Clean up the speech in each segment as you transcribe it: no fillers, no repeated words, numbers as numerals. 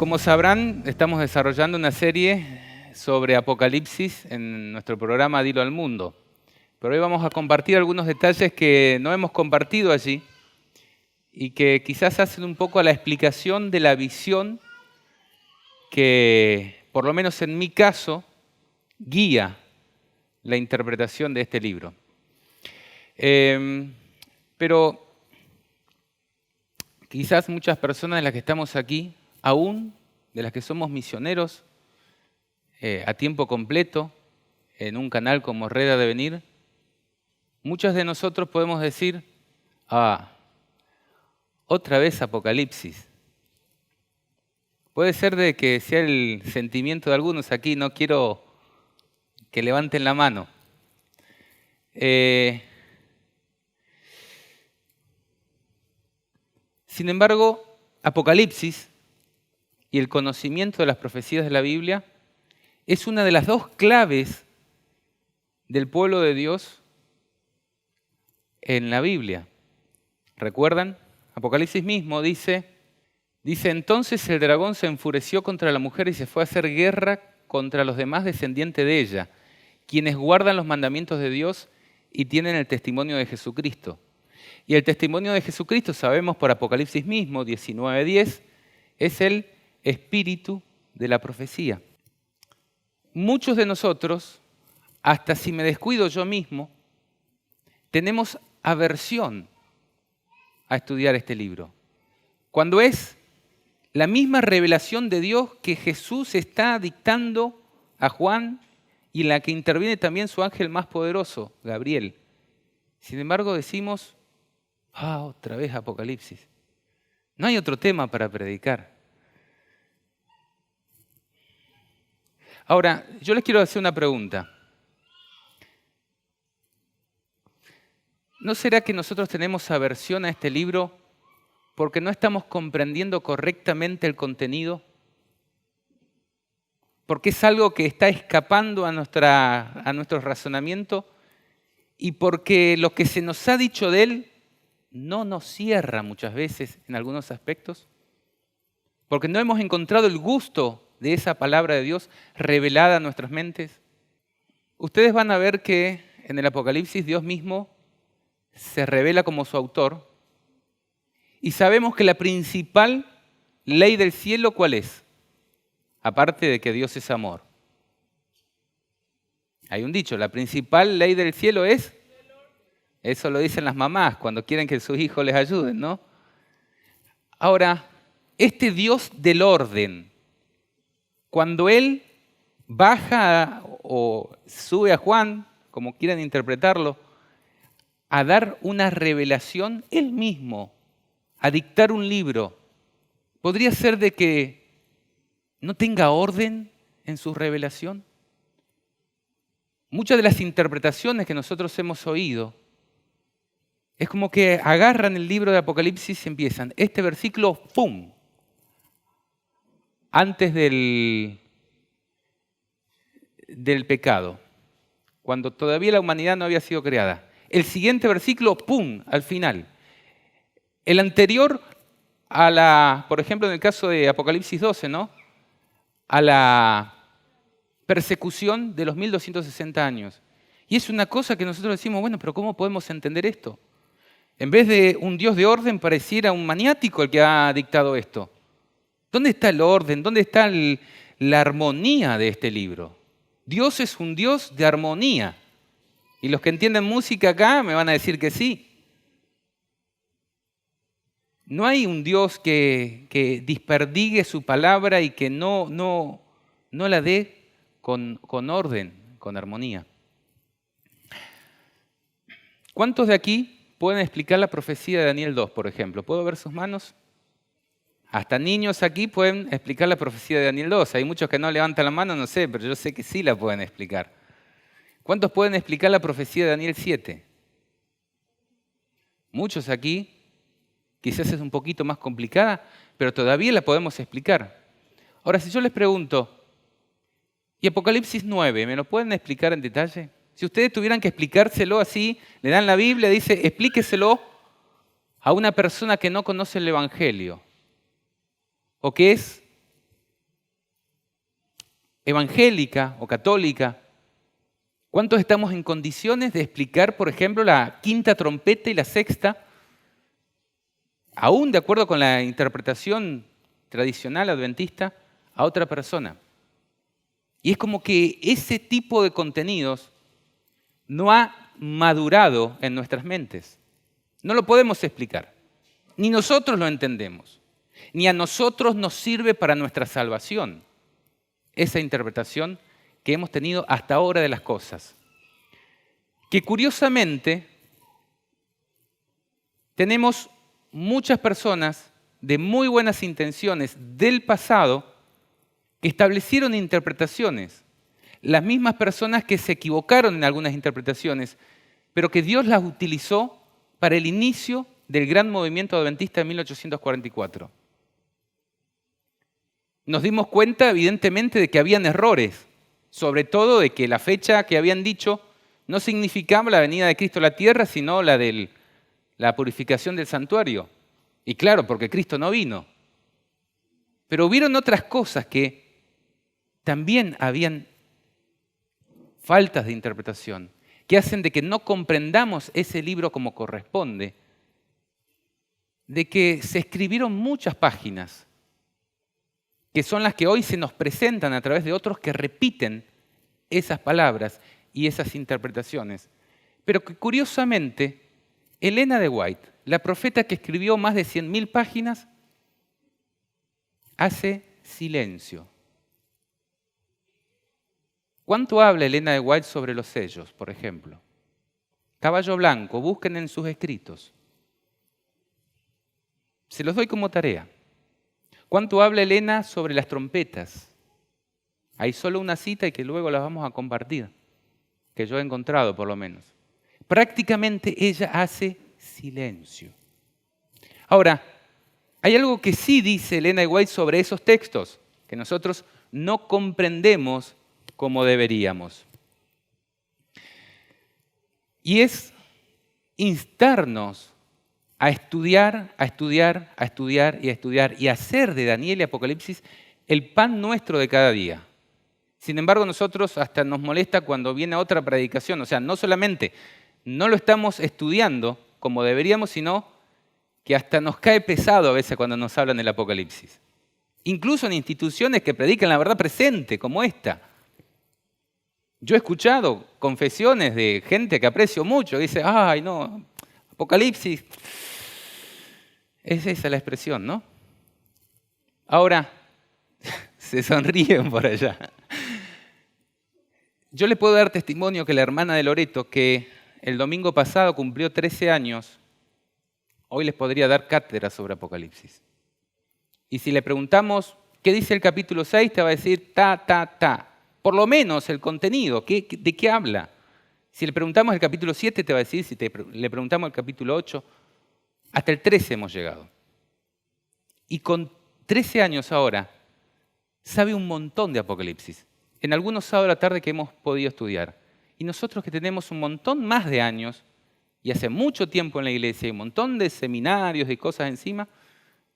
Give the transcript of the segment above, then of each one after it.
Como sabrán, estamos desarrollando una serie sobre Apocalipsis en nuestro programa Dilo al Mundo. Pero hoy vamos a compartir algunos detalles que no hemos compartido allí y que quizás hacen un poco a la explicación de la visión que, por lo menos en mi caso, guía la interpretación de este libro. Pero quizás muchas personas de las que estamos aquí, aún de las que somos misioneros a tiempo completo en un canal como Red Adevenir, muchos de nosotros podemos decir, otra vez Apocalipsis. Puede ser de que sea el sentimiento de algunos aquí, no quiero que levanten la mano. Sin embargo, Apocalipsis y el conocimiento de las profecías de la Biblia es una de las dos claves del pueblo de Dios en la Biblia. ¿Recuerdan? Apocalipsis mismo dice, entonces el dragón se enfureció contra la mujer y se fue a hacer guerra contra los demás descendientes de ella, quienes guardan los mandamientos de Dios y tienen el testimonio de Jesucristo. Y el testimonio de Jesucristo, sabemos por Apocalipsis mismo, 19:10, es el espíritu de la profecía. Muchos de nosotros, hasta si me descuido yo mismo, tenemos aversión a estudiar este libro. Cuando es la misma revelación de Dios que Jesús está dictando a Juan y en la que interviene también su ángel más poderoso, Gabriel. Sin embargo, decimos, otra vez Apocalipsis. No hay otro tema para predicar. Ahora, yo les quiero hacer una pregunta. ¿No será que nosotros tenemos aversión a este libro porque no estamos comprendiendo correctamente el contenido? Porque es algo que está escapando a nuestro razonamiento y porque lo que se nos ha dicho de él no nos cierra muchas veces en algunos aspectos. Porque no hemos encontrado el gusto de esa palabra de Dios revelada a nuestras mentes. Ustedes van a ver que en el Apocalipsis Dios mismo se revela como su autor y sabemos que la principal ley del cielo, ¿cuál es? Aparte de que Dios es amor. Hay un dicho, la principal ley del cielo es, eso lo dicen las mamás cuando quieren que sus hijos les ayuden, ¿no? Ahora, este Dios del orden, cuando Él baja o sube a Juan, como quieran interpretarlo, a dar una revelación Él mismo, a dictar un libro, ¿podría ser de que no tenga orden en su revelación? Muchas de las interpretaciones que nosotros hemos oído es como que agarran el libro de Apocalipsis y empiezan, este versículo, ¡pum!, antes del pecado, cuando todavía la humanidad no había sido creada. El siguiente versículo, ¡pum!, al final. El anterior por ejemplo, en el caso de Apocalipsis 12, ¿no?, a la persecución de los 1260 años. Y es una cosa que nosotros decimos, bueno, pero ¿cómo podemos entender esto? En vez de un Dios de orden, pareciera un maniático el que ha dictado esto. ¿Dónde está el orden? ¿Dónde está la armonía de este libro? Dios es un Dios de armonía. Y los que entienden música acá me van a decir que sí. No hay un Dios que desperdigue su palabra y que no la dé con orden, con armonía. ¿Cuántos de aquí pueden explicar la profecía de Daniel 2, por ejemplo? ¿Puedo ver sus manos? Hasta niños aquí pueden explicar la profecía de Daniel 2. Hay muchos que no levantan la mano, no sé, pero yo sé que sí la pueden explicar. ¿Cuántos pueden explicar la profecía de Daniel 7? Muchos aquí, quizás es un poquito más complicada, pero todavía la podemos explicar. Ahora, si yo les pregunto, ¿y Apocalipsis 9, me lo pueden explicar en detalle? Si ustedes tuvieran que explicárselo así, le dan la Biblia, dice, explíqueselo a una persona que no conoce el Evangelio, o que es evangélica o católica, ¿cuántos estamos en condiciones de explicar, por ejemplo, la quinta trompeta y la sexta, aún de acuerdo con la interpretación tradicional adventista, a otra persona? Y es como que ese tipo de contenidos no ha madurado en nuestras mentes. No lo podemos explicar. Ni nosotros lo entendemos. Ni a nosotros nos sirve para nuestra salvación esa interpretación que hemos tenido hasta ahora de las cosas. Que curiosamente tenemos muchas personas de muy buenas intenciones del pasado que establecieron interpretaciones. Las mismas personas que se equivocaron en algunas interpretaciones, pero que Dios las utilizó para el inicio del gran movimiento adventista de 1844. Nos dimos cuenta, evidentemente, de que habían errores, sobre todo de que la fecha que habían dicho no significaba la venida de Cristo a la tierra, sino la de la purificación del santuario. Y claro, porque Cristo no vino. Pero hubieron otras cosas que también habían faltas de interpretación, que hacen de que no comprendamos ese libro como corresponde, de que se escribieron muchas páginas, que son las que hoy se nos presentan a través de otros que repiten esas palabras y esas interpretaciones. Pero que curiosamente, Elena de White, la profeta que escribió más de 100.000 páginas, hace silencio. ¿Cuánto habla Elena de White sobre los sellos, por ejemplo? Caballo blanco, busquen en sus escritos. Se los doy como tarea. ¿Cuánto habla Elena sobre las trompetas? Hay solo una cita y que luego las vamos a compartir, que yo he encontrado por lo menos. Prácticamente ella hace silencio. Ahora, hay algo que sí dice Elena de White sobre esos textos, que nosotros no comprendemos como deberíamos. Y es instarnos a estudiar, a estudiar, a estudiar y a estudiar y hacer de Daniel y Apocalipsis el pan nuestro de cada día. Sin embargo, nosotros hasta nos molesta cuando viene otra predicación. O sea, no solamente no lo estamos estudiando como deberíamos, sino que hasta nos cae pesado a veces cuando nos hablan del Apocalipsis. Incluso en instituciones que predican la verdad presente, como esta. Yo he escuchado confesiones de gente que aprecio mucho, que dice, ay no, Apocalipsis, es esa la expresión, ¿no? Ahora, se sonríen por allá. Yo le puedo dar testimonio que la hermana de Loreto, que el domingo pasado cumplió 13 años, hoy les podría dar cátedra sobre Apocalipsis. Y si le preguntamos, ¿qué dice el capítulo 6? Te va a decir, ta. Por lo menos el contenido, ¿de qué habla? Si le preguntamos el capítulo 7, te va a decir, si le preguntamos el capítulo 8, hasta el 13 hemos llegado. Y con 13 años ahora, sabe un montón de Apocalipsis. En algunos sábados de la tarde que hemos podido estudiar. Y nosotros que tenemos un montón más de años, y hace mucho tiempo en la iglesia, y un montón de seminarios y cosas encima,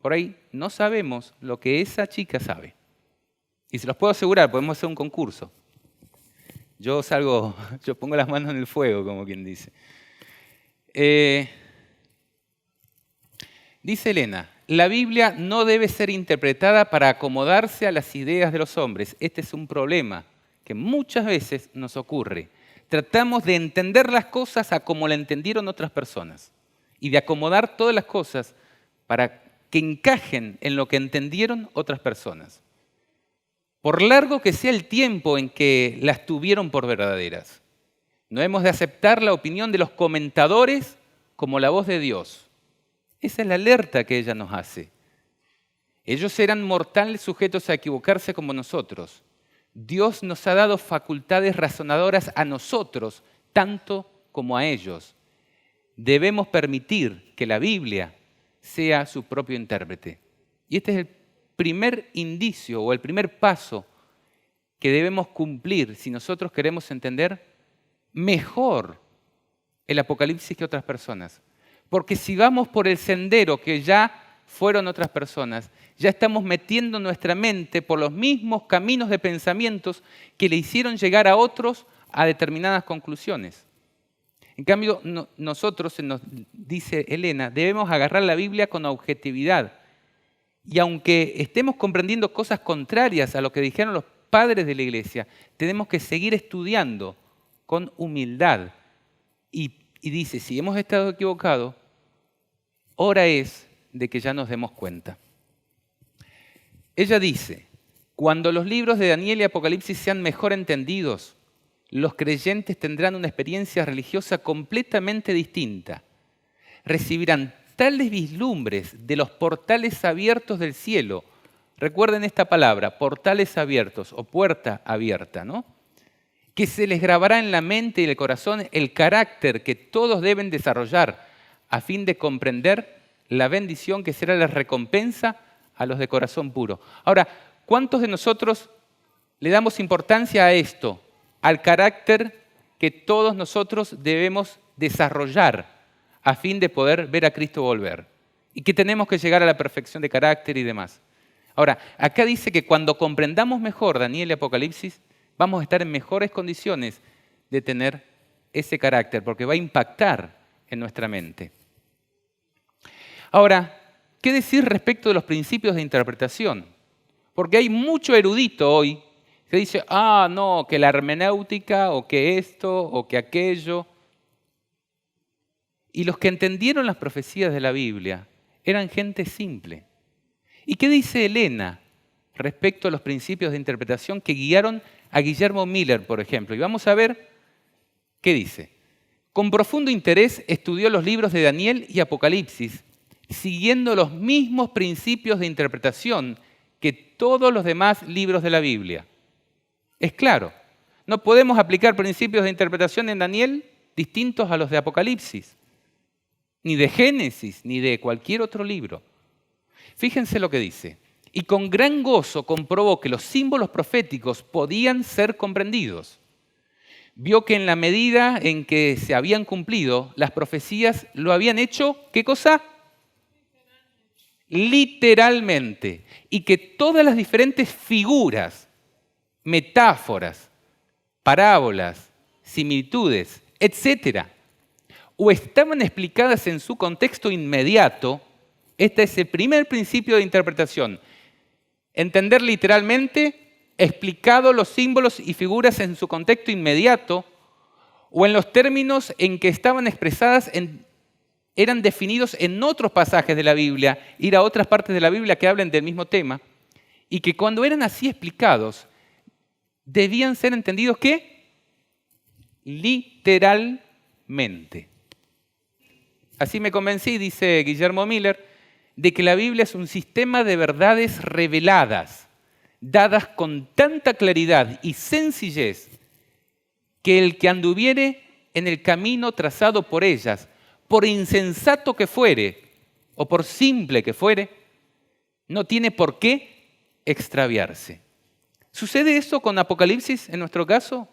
por ahí no sabemos lo que esa chica sabe. Y se los puedo asegurar, podemos hacer un concurso. Yo pongo las manos en el fuego, como quien dice. Dice Elena, la Biblia no debe ser interpretada para acomodarse a las ideas de los hombres. Este es un problema que muchas veces nos ocurre. Tratamos de entender las cosas a como la entendieron otras personas y de acomodar todas las cosas para que encajen en lo que entendieron otras personas. Por largo que sea el tiempo en que las tuvieron por verdaderas. No hemos de aceptar la opinión de los comentadores como la voz de Dios. Esa es la alerta que ella nos hace. Ellos eran mortales sujetos a equivocarse como nosotros. Dios nos ha dado facultades razonadoras a nosotros, tanto como a ellos. Debemos permitir que la Biblia sea su propio intérprete. Y este es el primer indicio o el primer paso que debemos cumplir si nosotros queremos entender mejor el Apocalipsis que otras personas. Porque si vamos por el sendero que ya fueron otras personas. Ya estamos metiendo nuestra mente por los mismos caminos de pensamientos que le hicieron llegar a otros a determinadas conclusiones. En cambio, nosotros, nos dice Elena, debemos agarrar la Biblia con objetividad. Y aunque estemos comprendiendo cosas contrarias a lo que dijeron los padres de la iglesia, tenemos que seguir estudiando con humildad. Y dice, si hemos estado equivocados, hora es de que ya nos demos cuenta. Ella dice, cuando los libros de Daniel y Apocalipsis sean mejor entendidos, los creyentes tendrán una experiencia religiosa completamente distinta. Recibirán tales vislumbres de los portales abiertos del cielo. Recuerden esta palabra, portales abiertos o puerta abierta, ¿no? Que se les grabará en la mente y el corazón el carácter que todos deben desarrollar a fin de comprender la bendición que será la recompensa a los de corazón puro. Ahora, ¿cuántos de nosotros le damos importancia a esto? Al carácter que todos nosotros debemos desarrollar a fin de poder ver a Cristo volver. Y que tenemos que llegar a la perfección de carácter y demás. Ahora, acá dice que cuando comprendamos mejor Daniel y Apocalipsis, vamos a estar en mejores condiciones de tener ese carácter, porque va a impactar en nuestra mente. Ahora, ¿qué decir respecto de los principios de interpretación? Porque hay mucho erudito hoy que dice, no, que la hermenéutica, o que esto, o que aquello. Y los que entendieron las profecías de la Biblia eran gente simple. ¿Y qué dice Elena respecto a los principios de interpretación que guiaron a Guillermo Miller, por ejemplo? Y vamos a ver qué dice. Con profundo interés estudió los libros de Daniel y Apocalipsis, siguiendo los mismos principios de interpretación que todos los demás libros de la Biblia. Es claro, no podemos aplicar principios de interpretación en Daniel distintos a los de Apocalipsis, ni de Génesis, ni de cualquier otro libro. Fíjense lo que dice. Y con gran gozo comprobó que los símbolos proféticos podían ser comprendidos. Vio que en la medida en que se habían cumplido, las profecías lo habían hecho, ¿qué cosa? Literalmente. Y que todas las diferentes figuras, metáforas, parábolas, similitudes, etcétera, o estaban explicadas en su contexto inmediato. Este es el primer principio de interpretación. Entender literalmente, explicado los símbolos y figuras en su contexto inmediato, o en los términos en que estaban expresadas, eran definidos en otros pasajes de la Biblia, ir a otras partes de la Biblia que hablen del mismo tema, y que cuando eran así explicados, debían ser entendidos ¿qué? Literalmente. Así me convencí, dice Guillermo Miller, de que la Biblia es un sistema de verdades reveladas, dadas con tanta claridad y sencillez, que el que anduviere en el camino trazado por ellas, por insensato que fuere o por simple que fuere, no tiene por qué extraviarse. ¿Sucede eso con Apocalipsis en nuestro caso?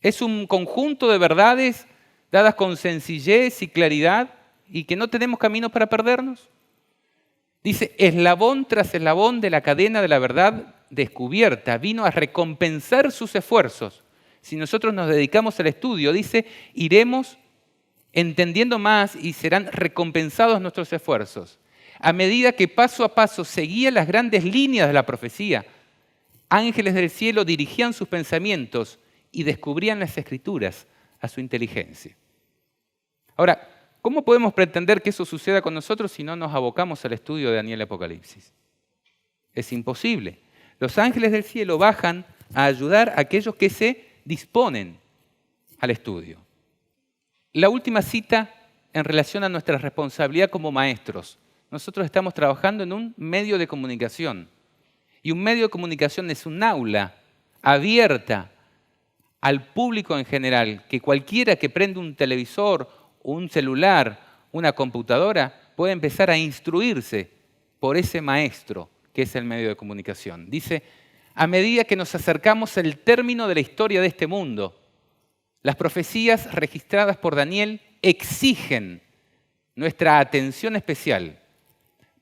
¿Es un conjunto de verdades dadas con sencillez y claridad y que no tenemos camino para perdernos? Dice, eslabón tras eslabón de la cadena de la verdad descubierta vino a recompensar sus esfuerzos. Si nosotros nos dedicamos al estudio, dice, iremos entendiendo más y serán recompensados nuestros esfuerzos. A medida que paso a paso seguían las grandes líneas de la profecía, ángeles del cielo dirigían sus pensamientos y descubrían las Escrituras a su inteligencia. Ahora, ¿cómo podemos pretender que eso suceda con nosotros si no nos abocamos al estudio de Daniel y Apocalipsis? Es imposible. Los ángeles del cielo bajan a ayudar a aquellos que se disponen al estudio. La última cita en relación a nuestra responsabilidad como maestros. Nosotros estamos trabajando en un medio de comunicación. Y un medio de comunicación es un aula abierta al público en general, que cualquiera que prenda un televisor, un celular, una computadora, puede empezar a instruirse por ese maestro que es el medio de comunicación. Dice, a medida que nos acercamos al término de la historia de este mundo, las profecías registradas por Daniel exigen nuestra atención especial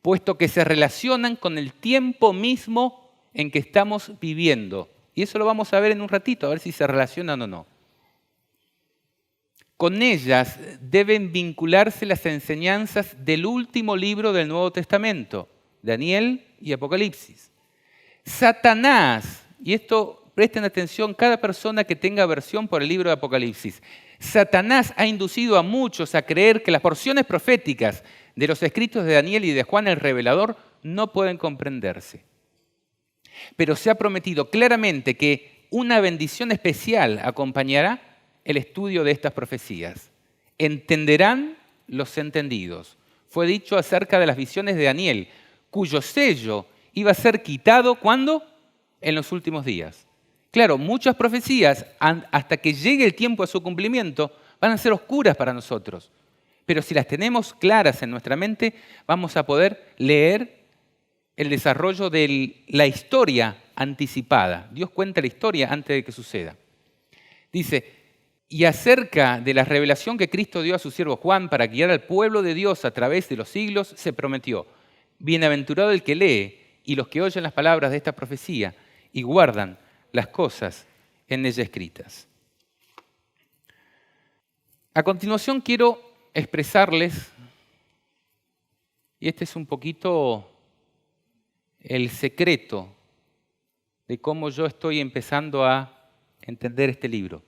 puesto que se relacionan con el tiempo mismo en que estamos viviendo. Y eso lo vamos a ver en un ratito, a ver si se relacionan o no. Con ellas deben vincularse las enseñanzas del último libro del Nuevo Testamento, Daniel y Apocalipsis. Satanás, y esto presten atención cada persona que tenga aversión por el libro de Apocalipsis, Satanás ha inducido a muchos a creer que las porciones proféticas de los escritos de Daniel y de Juan el Revelador no pueden comprenderse. Pero se ha prometido claramente que una bendición especial acompañará el estudio de estas profecías. Entenderán los entendidos. Fue dicho acerca de las visiones de Daniel, cuyo sello iba a ser quitado, ¿cuándo? En los últimos días. Claro, muchas profecías, hasta que llegue el tiempo de su cumplimiento, van a ser oscuras para nosotros. Pero si las tenemos claras en nuestra mente, vamos a poder leer el desarrollo de la historia anticipada. Dios cuenta la historia antes de que suceda. Dice, y acerca de la revelación que Cristo dio a su siervo Juan para guiar al pueblo de Dios a través de los siglos, se prometió, bienaventurado el que lee y los que oyen las palabras de esta profecía y guardan las cosas en ella escritas. A continuación quiero expresarles, y este es un poquito el secreto de cómo yo estoy empezando a entender este libro.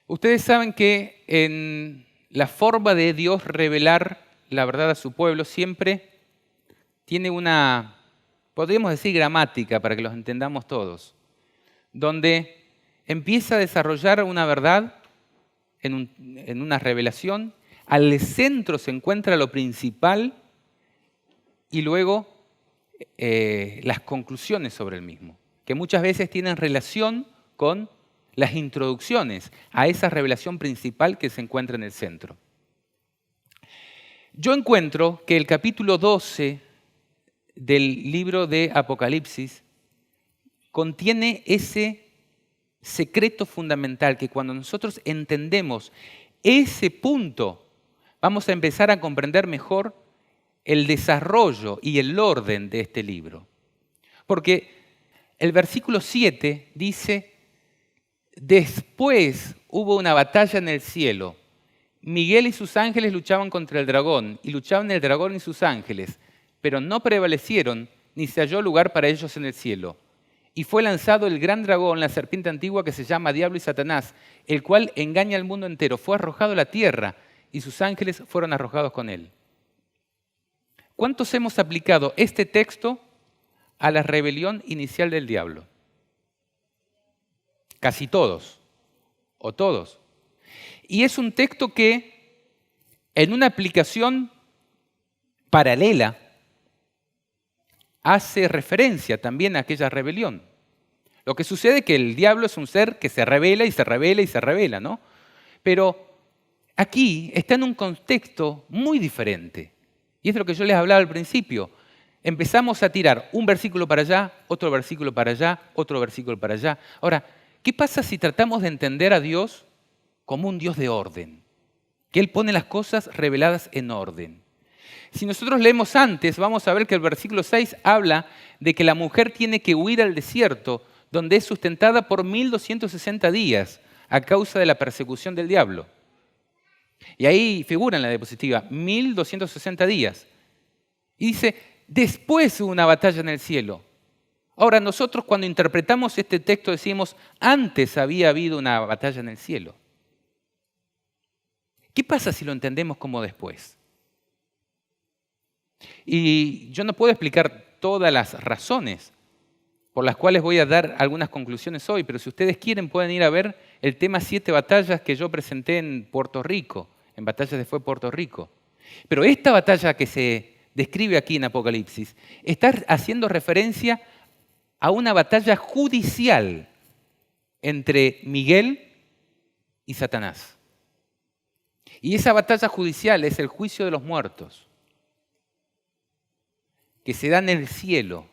Ustedes saben que en la forma de Dios revelar la verdad a su pueblo siempre tiene una, podríamos decir, gramática para que los entendamos todos, donde empieza a desarrollar una verdad en una revelación, al centro se encuentra lo principal y luego las conclusiones sobre el mismo, que muchas veces tienen relación con las introducciones a esa revelación principal que se encuentra en el centro. Yo encuentro que el capítulo 12 del libro de Apocalipsis contiene ese secreto fundamental que cuando nosotros entendemos ese punto, vamos a empezar a comprender mejor el desarrollo y el orden de este libro. Porque el versículo 7 dice, después hubo una batalla en el cielo. Miguel y sus ángeles luchaban contra el dragón, y luchaban el dragón y sus ángeles, pero no prevalecieron, ni se halló lugar para ellos en el cielo. Y fue lanzado el gran dragón, la serpiente antigua que se llama Diablo y Satanás, el cual engaña al mundo entero. Fue arrojado a la tierra, y sus ángeles fueron arrojados con él. ¿Cuántos hemos aplicado este texto a la rebelión inicial del diablo? Casi todos, o todos. Y es un texto que, en una aplicación paralela, hace referencia también a aquella rebelión. Lo que sucede es que el diablo es un ser que se revela y se revela y se revela, ¿no? Pero aquí está en un contexto muy diferente. Y es de lo que yo les hablaba al principio. Empezamos a tirar un versículo para allá, otro versículo para allá, otro versículo para allá. Ahora, ¿qué pasa si tratamos de entender a Dios como un Dios de orden? Que Él pone las cosas reveladas en orden. Si nosotros leemos antes, vamos a ver que el versículo 6 habla de que la mujer tiene que huir al desierto, donde es sustentada por 1260 días a causa de la persecución del diablo. Y ahí figura en la diapositiva, 1260 días. Y dice, después hubo una batalla en el cielo. Ahora, nosotros cuando interpretamos este texto decimos, antes había habido una batalla en el cielo. ¿Qué pasa si lo entendemos como después? Y yo no puedo explicar todas las razones por las cuales voy a dar algunas conclusiones hoy, pero si ustedes quieren pueden ir a ver el tema 7 batallas que yo presenté en Puerto Rico, en Batallas de Fuego Puerto Rico. Pero esta batalla que se describe aquí en Apocalipsis está haciendo referencia a una batalla judicial entre Miguel y Satanás. Y esa batalla judicial es el juicio de los muertos, que se da en el cielo.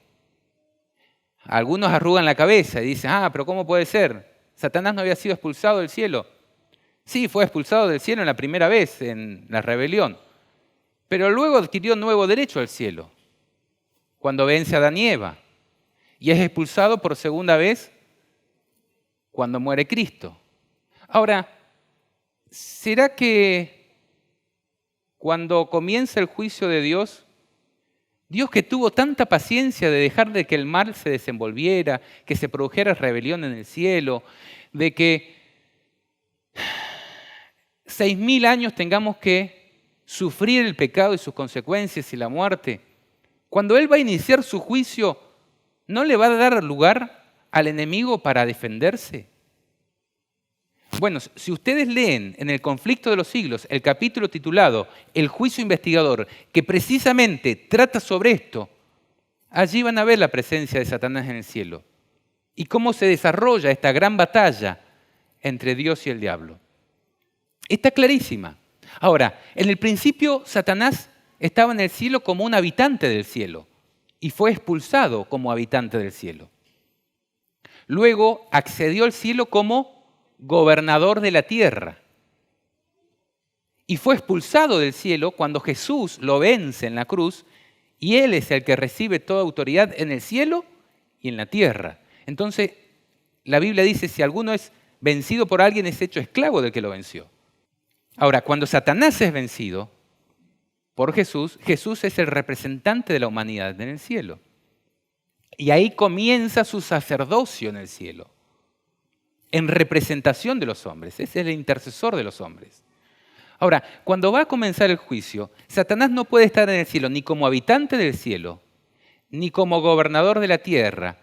Algunos arrugan la cabeza y dicen, pero ¿cómo puede ser? ¿Satanás no había sido expulsado del cielo? Sí, fue expulsado del cielo en la primera vez, en la rebelión. Pero luego adquirió nuevo derecho al cielo, cuando vence a Adán y Eva, y es expulsado por segunda vez cuando muere Cristo. Ahora, ¿será que cuando comienza el juicio de Dios, Dios que tuvo tanta paciencia de dejar de que el mal se desenvolviera, que se produjera rebelión en el cielo, de que 6.000 años tengamos que sufrir el pecado y sus consecuencias y la muerte, cuando Él va a iniciar su juicio, ¿no le va a dar lugar al enemigo para defenderse? Bueno, si ustedes leen en el Conflicto de los Siglos el capítulo titulado El juicio investigador, que precisamente trata sobre esto, allí van a ver la presencia de Satanás en el cielo y cómo se desarrolla esta gran batalla entre Dios y el diablo. Está clarísima. Ahora, en el principio Satanás estaba en el cielo como un habitante del cielo y fue expulsado como habitante del cielo. Luego accedió al cielo como gobernador de la tierra. Y fue expulsado del cielo cuando Jesús lo vence en la cruz y Él es el que recibe toda autoridad en el cielo y en la tierra. Entonces, la Biblia dice, si alguno es vencido por alguien, es hecho esclavo del que lo venció. Ahora, cuando Satanás es vencido por Jesús, Jesús es el representante de la humanidad en el cielo. Y ahí comienza su sacerdocio en el cielo, en representación de los hombres. Es el intercesor de los hombres. Ahora, cuando va a comenzar el juicio, Satanás no puede estar en el cielo ni como habitante del cielo, ni como gobernador de la tierra,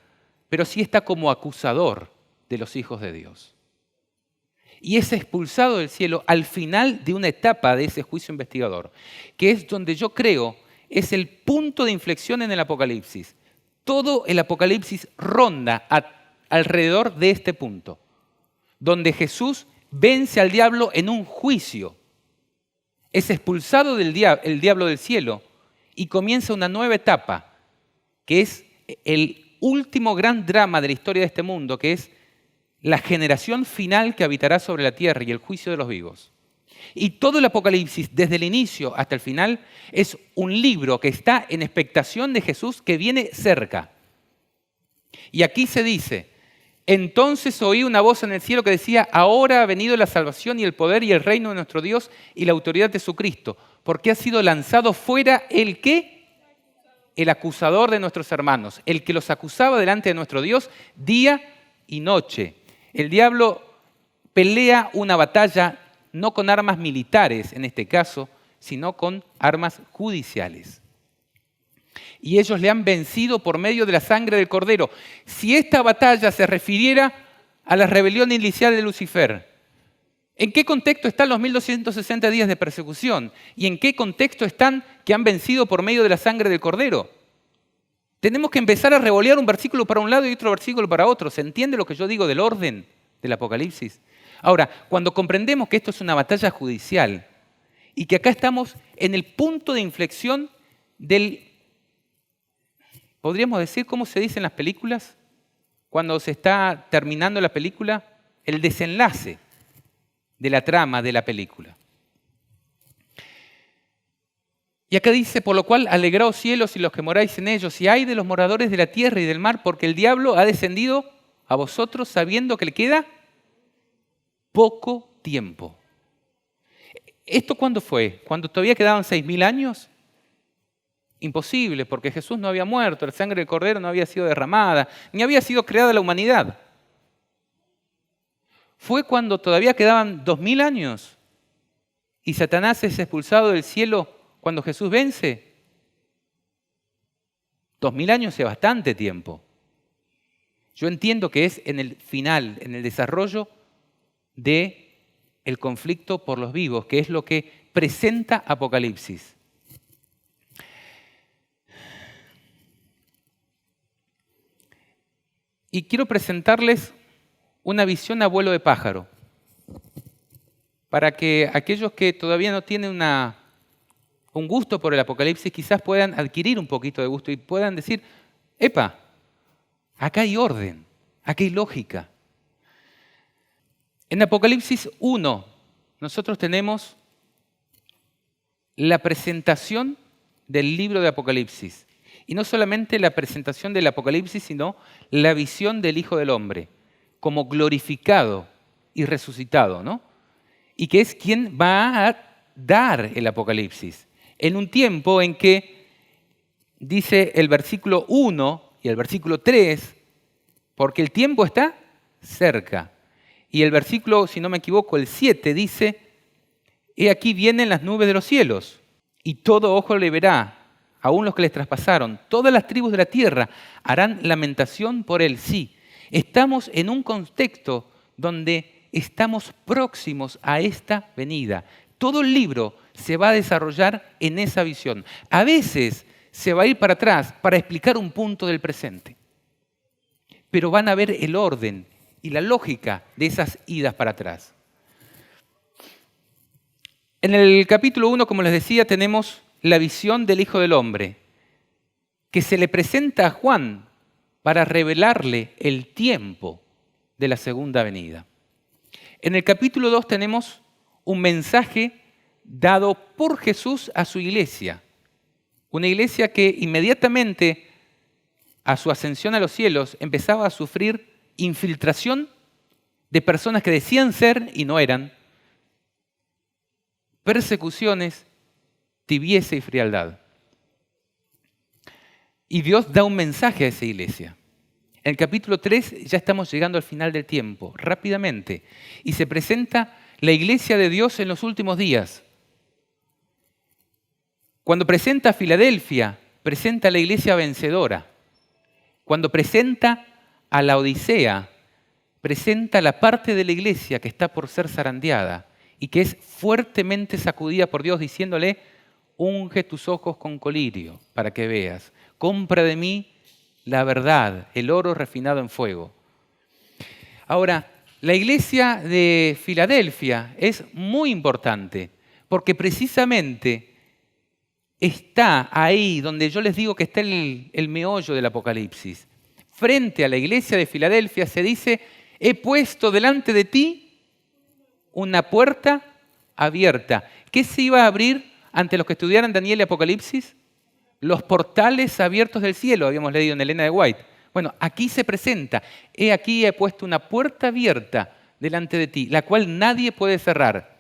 pero sí está como acusador de los hijos de Dios. Y es expulsado del cielo al final de una etapa de ese juicio investigador, que es donde yo creo es el punto de inflexión en el Apocalipsis. Todo el Apocalipsis ronda alrededor de este punto, donde Jesús vence al diablo en un juicio. Es expulsado el diablo del cielo y comienza una nueva etapa, que es el último gran drama de la historia de este mundo, que es la generación final que habitará sobre la tierra y el juicio de los vivos. Y todo el Apocalipsis, desde el inicio hasta el final, es un libro que está en expectación de Jesús que viene cerca. Y aquí se dice, entonces oí una voz en el cielo que decía, ahora ha venido la salvación y el poder y el reino de nuestro Dios y la autoridad de su Cristo, porque ha sido lanzado fuera el ¿qué? El acusador de nuestros hermanos, el que los acusaba delante de nuestro Dios día y noche. El diablo pelea una batalla no con armas militares en este caso, sino con armas judiciales. Y ellos le han vencido por medio de la sangre del Cordero. Si esta batalla se refiriera a la rebelión inicial de Lucifer, ¿en qué contexto están los 1260 días de persecución? ¿Y en qué contexto están que han vencido por medio de la sangre del Cordero? Tenemos que empezar a revolear un versículo para un lado y otro versículo para otro. ¿Se entiende lo que yo digo del orden del Apocalipsis? Ahora, cuando comprendemos que esto es una batalla judicial y que acá estamos en el punto de inflexión del, podríamos decir, ¿cómo se dice en las películas? Cuando se está terminando la película, el desenlace de la trama de la película. Y acá dice, por lo cual alegraos cielos y los que moráis en ellos, y ay de los moradores de la tierra y del mar, porque el diablo ha descendido a vosotros sabiendo que le queda poco tiempo. ¿Esto cuándo fue? ¿Cuando todavía quedaban 6.000 años? Imposible, porque Jesús no había muerto, la sangre del Cordero no había sido derramada, ni había sido creada la humanidad. Fue cuando todavía quedaban 2.000 años y Satanás es expulsado del cielo cuando Jesús vence. 2.000 años es bastante tiempo. Yo entiendo que es en el final, en el desarrollo del conflicto por los vivos, que es lo que presenta Apocalipsis. Y quiero presentarles una visión a vuelo de pájaro, para que aquellos que todavía no tienen un gusto por el Apocalipsis quizás puedan adquirir un poquito de gusto y puedan decir, epa, acá hay orden, acá hay lógica. En Apocalipsis 1 nosotros tenemos la presentación del libro de Apocalipsis. Y no solamente la presentación del Apocalipsis, sino la visión del Hijo del Hombre, como glorificado y resucitado, ¿no? Y que es quien va a dar el Apocalipsis. En un tiempo en que, dice el versículo 1 y el versículo 3, porque el tiempo está cerca. Y el versículo, si no me equivoco, el 7 dice, he aquí vienen las nubes de los cielos, y todo ojo le verá, aún los que les traspasaron. Todas las tribus de la tierra harán lamentación por él. Sí, estamos en un contexto donde estamos próximos a esta venida. Todo el libro se va a desarrollar en esa visión. A veces se va a ir para atrás para explicar un punto del presente. Pero van a ver el orden y la lógica de esas idas para atrás. En el capítulo 1, como les decía, tenemos la visión del Hijo del Hombre, que se le presenta a Juan para revelarle el tiempo de la segunda venida. En el capítulo 2 tenemos un mensaje dado por Jesús a su iglesia, una iglesia que inmediatamente a su ascensión a los cielos empezaba a sufrir infiltración de personas que decían ser y no eran, persecuciones, tibieza y frialdad. Y Dios da un mensaje a esa iglesia. En el capítulo 3 ya estamos llegando al final del tiempo, rápidamente, y se presenta la iglesia de Dios en los últimos días. Cuando presenta a Filadelfia, presenta a la iglesia vencedora. Cuando presenta a la Odisea, presenta la parte de la iglesia que está por ser zarandeada y que es fuertemente sacudida por Dios diciéndole, unge tus ojos con colirio para que veas, compra de mí la verdad, el oro refinado en fuego. Ahora, la iglesia de Filadelfia es muy importante porque precisamente está ahí donde yo les digo que está el meollo del Apocalipsis. Frente a la iglesia de Filadelfia se dice, he puesto delante de ti una puerta abierta. ¿Qué se iba a abrir ante los que estudiaran Daniel y Apocalipsis? Los portales abiertos del cielo, habíamos leído en Elena de White. Bueno, aquí se presenta, he aquí he puesto una puerta abierta delante de ti, la cual nadie puede cerrar.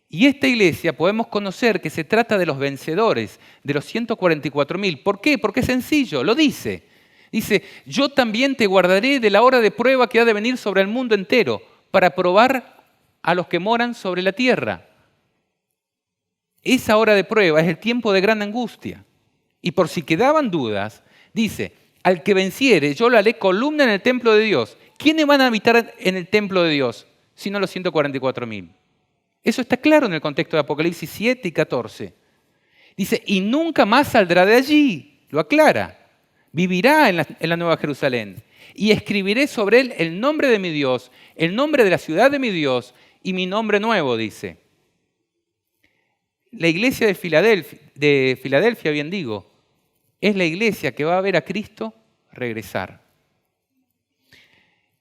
Y esta iglesia podemos conocer que se trata de los vencedores, de los 144.000. ¿Por qué? Porque es sencillo, lo dice. Dice, yo también te guardaré de la hora de prueba que ha de venir sobre el mundo entero, para probar a los que moran sobre la tierra. Esa hora de prueba es el tiempo de gran angustia. Y por si quedaban dudas, dice, al que venciere, yo le haré columna en el templo de Dios. ¿Quiénes van a habitar en el templo de Dios? Sino los 144.000. Eso está claro en el contexto de Apocalipsis 7 y 14. Dice, y nunca más saldrá de allí. Lo aclara. Vivirá en la Nueva Jerusalén. Y escribiré sobre él el nombre de mi Dios, el nombre de la ciudad de mi Dios y mi nombre nuevo, dice. La iglesia de Filadelfia, bien digo, es la iglesia que va a ver a Cristo regresar.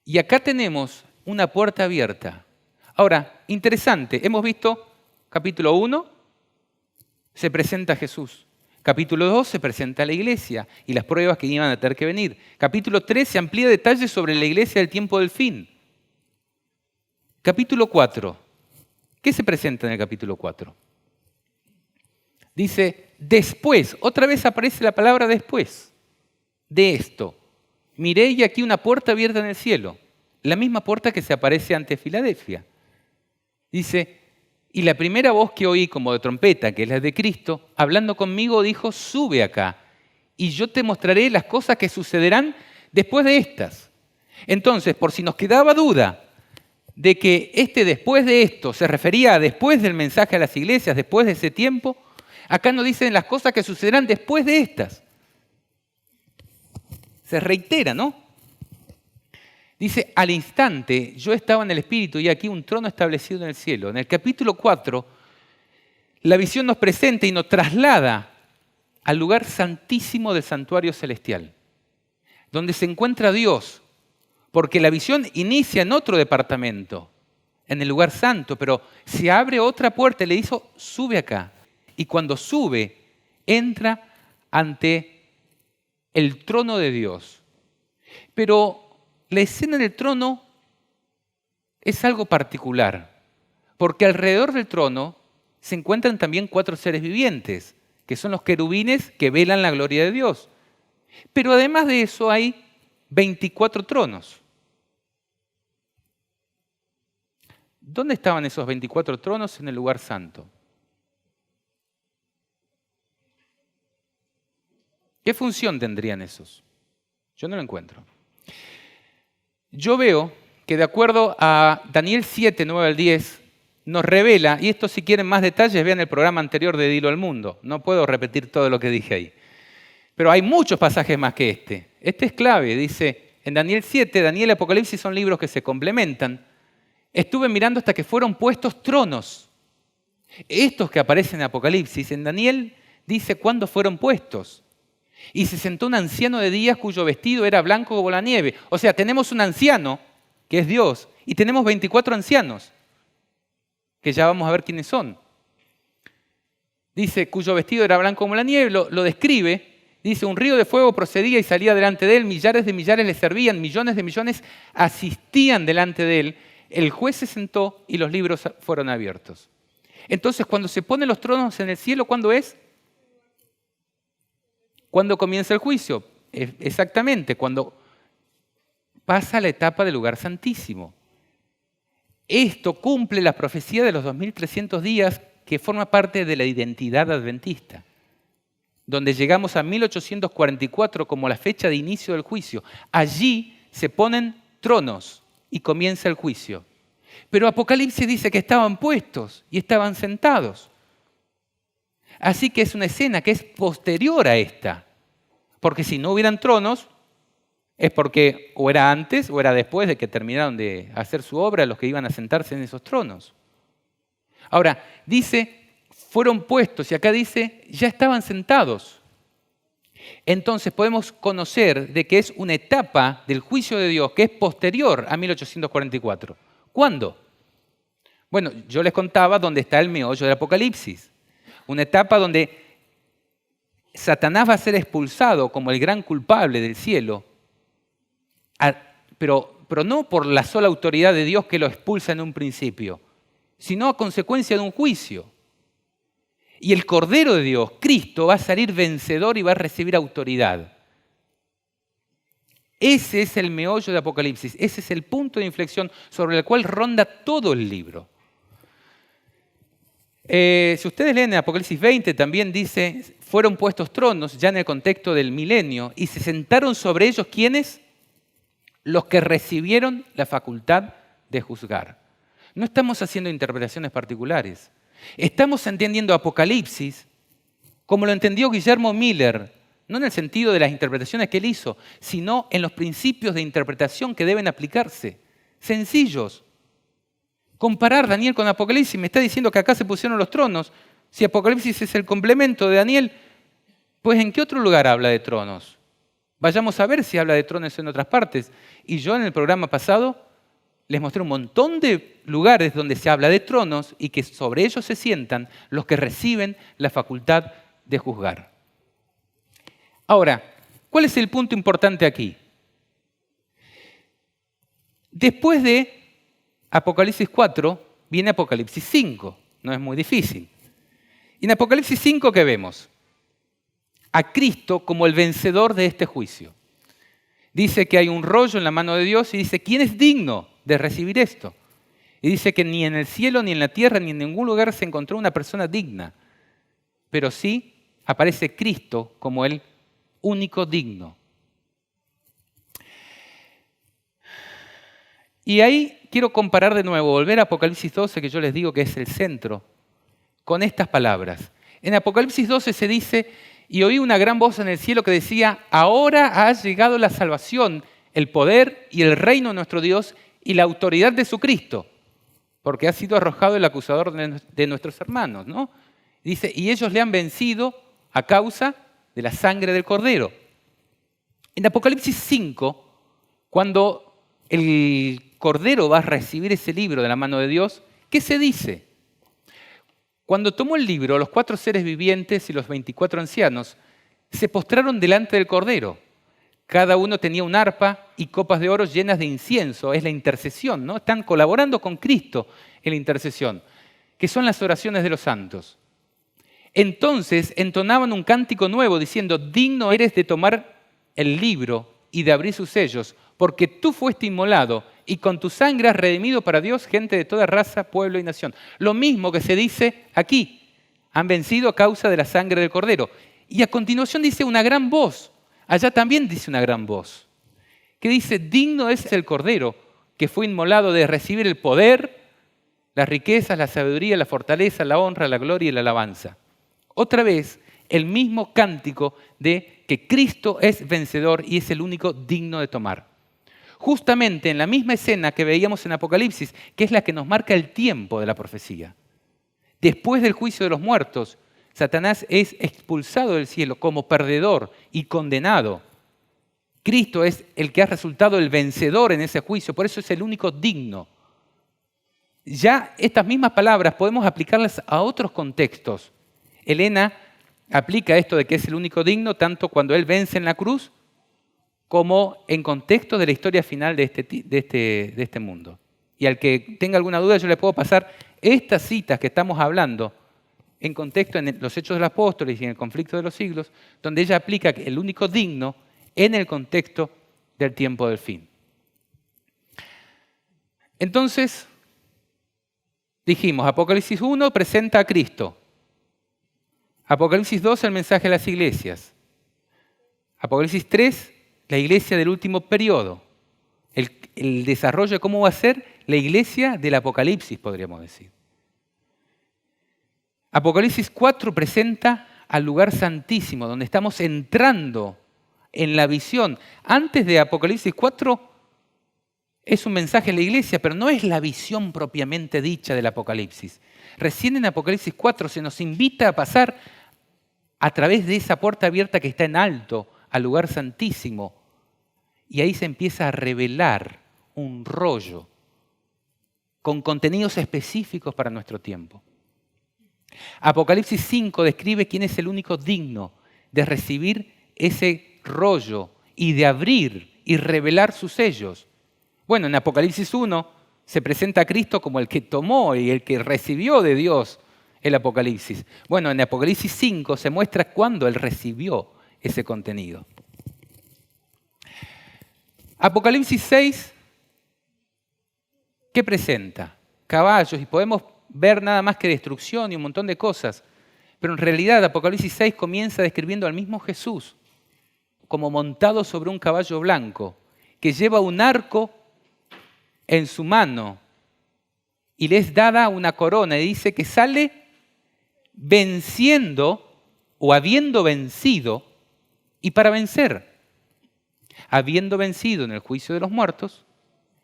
Y acá tenemos una puerta abierta. Ahora, interesante, hemos visto capítulo 1, se presenta a Jesús. Capítulo 2 se presenta a la iglesia y las pruebas que iban a tener que venir. Capítulo 3 se amplía detalles sobre la iglesia del tiempo del fin. Capítulo 4. ¿Qué se presenta en el capítulo 4? Dice, después, otra vez aparece la palabra después de esto. Miré y aquí una puerta abierta en el cielo. La misma puerta que se aparece ante Filadelfia. Dice, y la primera voz que oí como de trompeta, que es la de Cristo, hablando conmigo, dijo, sube acá y yo te mostraré las cosas que sucederán después de estas. Entonces, por si nos quedaba duda de que después de esto se refería a después del mensaje a las iglesias, después de ese tiempo, acá nos dicen las cosas que sucederán después de estas. Se reitera, ¿no? Dice, al instante yo estaba en el Espíritu y aquí un trono establecido en el cielo. En el capítulo 4, la visión nos presenta y nos traslada al lugar santísimo del santuario celestial, donde se encuentra Dios, porque la visión inicia en otro departamento, en el lugar santo, pero se abre otra puerta y le dice, sube acá. Y cuando sube, entra ante el trono de Dios. Pero la escena del trono es algo particular, porque alrededor del trono se encuentran también 4 seres vivientes, que son los querubines que velan la gloria de Dios. Pero además de eso hay 24 tronos. ¿Dónde estaban esos 24 tronos en el lugar santo? ¿Qué función tendrían esos? Yo no lo encuentro. Yo veo que de acuerdo a Daniel 7, 9 al 10, nos revela, y esto si quieren más detalles, vean el programa anterior de Dilo al Mundo. No puedo repetir todo lo que dije ahí. Pero hay muchos pasajes más que este. Este es clave, dice, en Daniel 7, Daniel y Apocalipsis son libros que se complementan. Estuve mirando hasta que fueron puestos tronos. Estos que aparecen en Apocalipsis, en Daniel dice cuándo fueron puestos. Y se sentó un anciano de días cuyo vestido era blanco como la nieve. O sea, tenemos un anciano, que es Dios, y tenemos 24 ancianos, que ya vamos a ver quiénes son. Dice, cuyo vestido era blanco como la nieve, lo describe. Dice, un río de fuego procedía y salía delante de él, millares de millares le servían, millones de millones asistían delante de él. El juez se sentó y los libros fueron abiertos. Entonces, cuando se ponen los tronos en el cielo, ¿cuándo es? ¿Cuándo comienza el juicio? Exactamente, cuando pasa la etapa del lugar santísimo. Esto cumple la profecía de los 2300 días que forma parte de la identidad adventista, donde llegamos a 1844 como la fecha de inicio del juicio. Allí se ponen tronos y comienza el juicio. Pero Apocalipsis dice que estaban puestos y estaban sentados. Así que es una escena que es posterior a esta. Porque si no hubieran tronos, es porque o era antes o era después de que terminaron de hacer su obra los que iban a sentarse en esos tronos. Ahora, dice, fueron puestos y acá dice, ya estaban sentados. Entonces podemos conocer de que es una etapa del juicio de Dios que es posterior a 1844. ¿Cuándo? Bueno, yo les contaba dónde está el meollo del Apocalipsis. Una etapa donde Satanás va a ser expulsado como el gran culpable del cielo, pero no por la sola autoridad de Dios que lo expulsa en un principio, sino a consecuencia de un juicio. Y el Cordero de Dios, Cristo, va a salir vencedor y va a recibir autoridad. Ese es el meollo de Apocalipsis, ese es el punto de inflexión sobre el cual ronda todo el libro. Si ustedes leen en Apocalipsis 20, también dice, fueron puestos tronos ya en el contexto del milenio y se sentaron sobre ellos, ¿quiénes? Los que recibieron la facultad de juzgar. No estamos haciendo interpretaciones particulares. Estamos entendiendo Apocalipsis como lo entendió Guillermo Miller, no en el sentido de las interpretaciones que él hizo, sino en los principios de interpretación que deben aplicarse. Sencillos. Comparar Daniel con Apocalipsis, me está diciendo que acá se pusieron los tronos. Si Apocalipsis es el complemento de Daniel, pues ¿en qué otro lugar habla de tronos? Vayamos a ver si habla de tronos en otras partes. Y yo en el programa pasado les mostré un montón de lugares donde se habla de tronos y que sobre ellos se sientan los que reciben la facultad de juzgar. Ahora, ¿cuál es el punto importante aquí? Después de Apocalipsis 4 viene Apocalipsis 5, no es muy difícil. Y en Apocalipsis 5, ¿qué vemos? A Cristo como el vencedor de este juicio. Dice que hay un rollo en la mano de Dios y dice, ¿quién es digno de recibir esto? Y dice que ni en el cielo, ni en la tierra, ni en ningún lugar se encontró una persona digna. Pero sí aparece Cristo como el único digno. Y ahí quiero comparar de nuevo, volver a Apocalipsis 12, que yo les digo que es el centro, con estas palabras. En Apocalipsis 12 se dice, y oí una gran voz en el cielo que decía, ahora ha llegado la salvación, el poder y el reino de nuestro Dios y la autoridad de su Cristo, porque ha sido arrojado el acusador de nuestros hermanos, ¿no? Dice, y ellos le han vencido a causa de la sangre del Cordero. En Apocalipsis 5, cuando el Cordero va a recibir ese libro de la mano de Dios, ¿qué se dice? Cuando tomó el libro, los 4 seres vivientes y los 24 ancianos se postraron delante del Cordero. Cada uno tenía un arpa y copas de oro llenas de incienso. Es la intercesión, ¿no? Están colaborando con Cristo en la intercesión, que son las oraciones de los santos. Entonces entonaban un cántico nuevo diciendo: digno eres de tomar el libro y de abrir sus sellos, porque tú fuiste inmolado y con tu sangre has redimido para Dios gente de toda raza, pueblo y nación. Lo mismo que se dice aquí: han vencido a causa de la sangre del Cordero. Y a continuación dice una gran voz. Allá también dice una gran voz, que dice: digno es el Cordero que fue inmolado de recibir el poder, las riquezas, la sabiduría, la fortaleza, la honra, la gloria y la alabanza. Otra vez, el mismo cántico de que Cristo es vencedor y es el único digno de tomar. Justamente en la misma escena que veíamos en Apocalipsis, que es la que nos marca el tiempo de la profecía. Después del juicio de los muertos, Satanás es expulsado del cielo como perdedor y condenado. Cristo es el que ha resultado el vencedor en ese juicio, por eso es el único digno. Ya estas mismas palabras podemos aplicarlas a otros contextos. Elena aplica esto de que es el único digno tanto cuando él vence en la cruz como en contexto de la historia final de este mundo. Y al que tenga alguna duda, yo le puedo pasar estas citas que estamos hablando en contexto en los Hechos de los Apóstoles y en el conflicto de los siglos, donde ella aplica el único digno en el contexto del tiempo del fin. Entonces, dijimos, Apocalipsis 1 presenta a Cristo. Apocalipsis 2, el mensaje a las iglesias. Apocalipsis 3, la iglesia del último periodo. El desarrollo de cómo va a ser la iglesia del Apocalipsis, podríamos decir. Apocalipsis 4 presenta al lugar santísimo, donde estamos entrando en la visión. Antes de Apocalipsis 4 es un mensaje a la iglesia, pero no es la visión propiamente dicha del Apocalipsis. Recién en Apocalipsis 4 se nos invita a pasar a través de esa puerta abierta que está en alto, al lugar santísimo. Y ahí se empieza a revelar un rollo con contenidos específicos para nuestro tiempo. Apocalipsis 5 describe quién es el único digno de recibir ese rollo y de abrir y revelar sus sellos. Bueno, en Apocalipsis 1 se presenta a Cristo como el que tomó y el que recibió de Dios el Apocalipsis. Bueno, en Apocalipsis 5 se muestra cuándo Él recibió ese contenido. Apocalipsis 6, ¿qué presenta? Caballos, y podemos ver nada más que destrucción y un montón de cosas. Pero en realidad Apocalipsis 6 comienza describiendo al mismo Jesús como montado sobre un caballo blanco, que lleva un arco en su mano y le es dada una corona, y dice que sale venciendo o habiendo vencido, y para vencer, habiendo vencido en el juicio de los muertos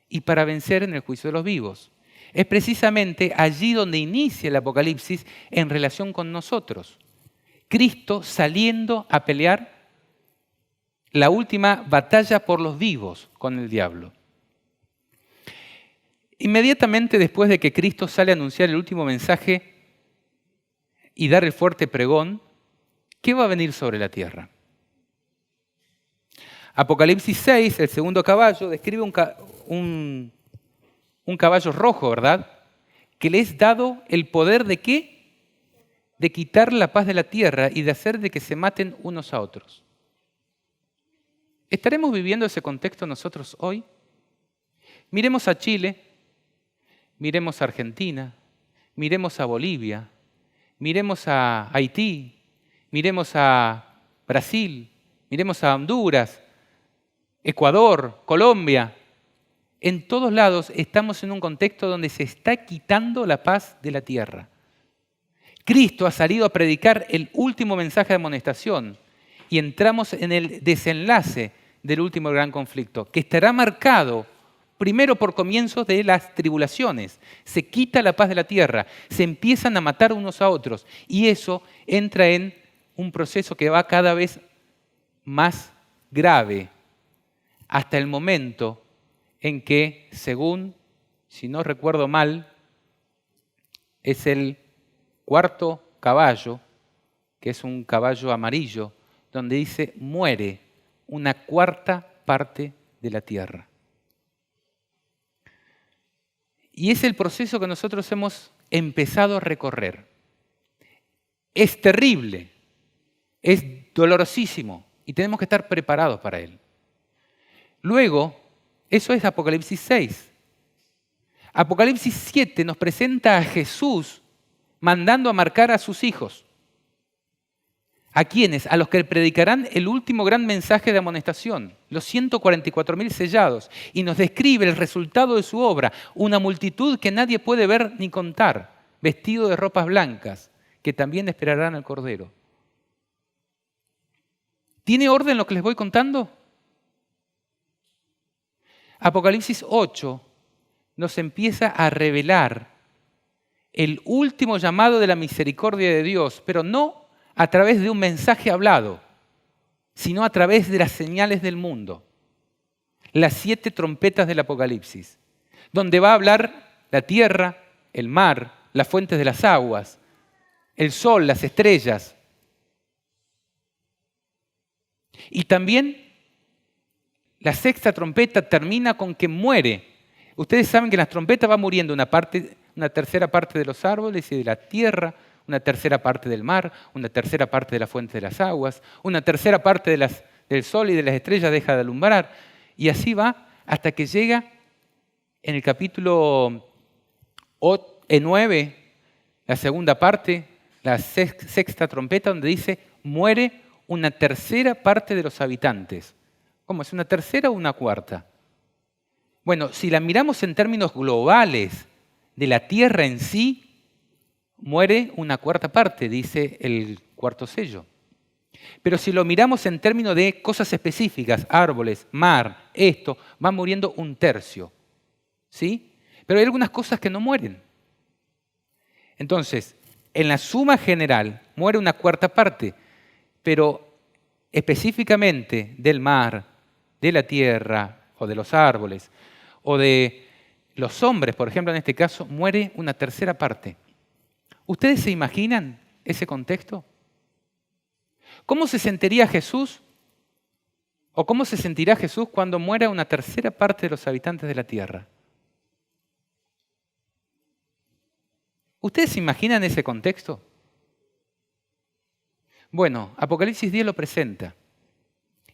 y para vencer en el juicio de los vivos. Es precisamente allí donde inicia el Apocalipsis en relación con nosotros. Cristo saliendo a pelear la última batalla por los vivos con el diablo. Inmediatamente después de que Cristo sale a anunciar el último mensaje y dar el fuerte pregón, ¿qué va a venir sobre la tierra? Apocalipsis 6, el segundo caballo, describe un caballo rojo, ¿verdad? Que le es dado el poder ¿de qué? De quitar la paz de la tierra y de hacer de que se maten unos a otros. ¿Estaremos viviendo ese contexto nosotros hoy? Miremos a Chile, miremos a Argentina, miremos a Bolivia, miremos a Haití, miremos a Brasil, miremos a Honduras, Ecuador, Colombia. En todos lados estamos en un contexto donde se está quitando la paz de la tierra. Cristo ha salido a predicar el último mensaje de amonestación y entramos en el desenlace del último gran conflicto, que estará marcado primero por comienzos de las tribulaciones. Se quita la paz de la tierra, se empiezan a matar unos a otros y eso entra en un proceso que va cada vez más grave hasta el momento en que, según, si no recuerdo mal, es el cuarto caballo, que es un caballo amarillo, donde dice muere una cuarta parte de la tierra. Y es el proceso que nosotros hemos empezado a recorrer. Es terrible, es dolorosísimo y tenemos que estar preparados para él. Luego, eso es Apocalipsis 6. Apocalipsis 7 nos presenta a Jesús mandando a marcar a sus hijos. ¿A quiénes? A los que predicarán el último gran mensaje de amonestación, los 144.000 sellados, y nos describe el resultado de su obra, una multitud que nadie puede ver ni contar, vestido de ropas blancas, que también esperarán al Cordero. ¿Tiene orden lo que les voy contando? Apocalipsis 8 nos empieza a revelar el último llamado de la misericordia de Dios, pero no a través de un mensaje hablado, sino a través de las señales del mundo. Las 7 trompetas del Apocalipsis, donde va a hablar la tierra, el mar, las fuentes de las aguas, el sol, las estrellas. Y también la 6ª trompeta termina con que muere. Ustedes saben que en las trompetas va muriendo una tercera parte de los árboles y de la tierra, una tercera parte del mar, una tercera parte de la fuente de las aguas, una tercera parte del sol y de las estrellas deja de alumbrar. Y así va hasta que llega en el capítulo 9, la segunda parte, la 6ª trompeta, donde dice, muere una tercera parte de los habitantes. ¿Cómo? ¿Es una tercera o una cuarta? Bueno, si la miramos en términos globales de la tierra en sí, muere una cuarta parte, dice el cuarto sello. Pero si lo miramos en términos de cosas específicas, árboles, mar, esto, va muriendo un tercio. ¿Sí? Pero hay algunas cosas que no mueren. Entonces, en la suma general, muere una cuarta parte, pero específicamente del mar, de la tierra, o de los árboles, o de los hombres, por ejemplo, en este caso, muere una tercera parte. ¿Ustedes se imaginan ese contexto? ¿Cómo se sentiría Jesús? ¿O cómo se sentirá Jesús cuando muera una tercera parte de los habitantes de la tierra? ¿Ustedes se imaginan ese contexto? Bueno, Apocalipsis 10 lo presenta.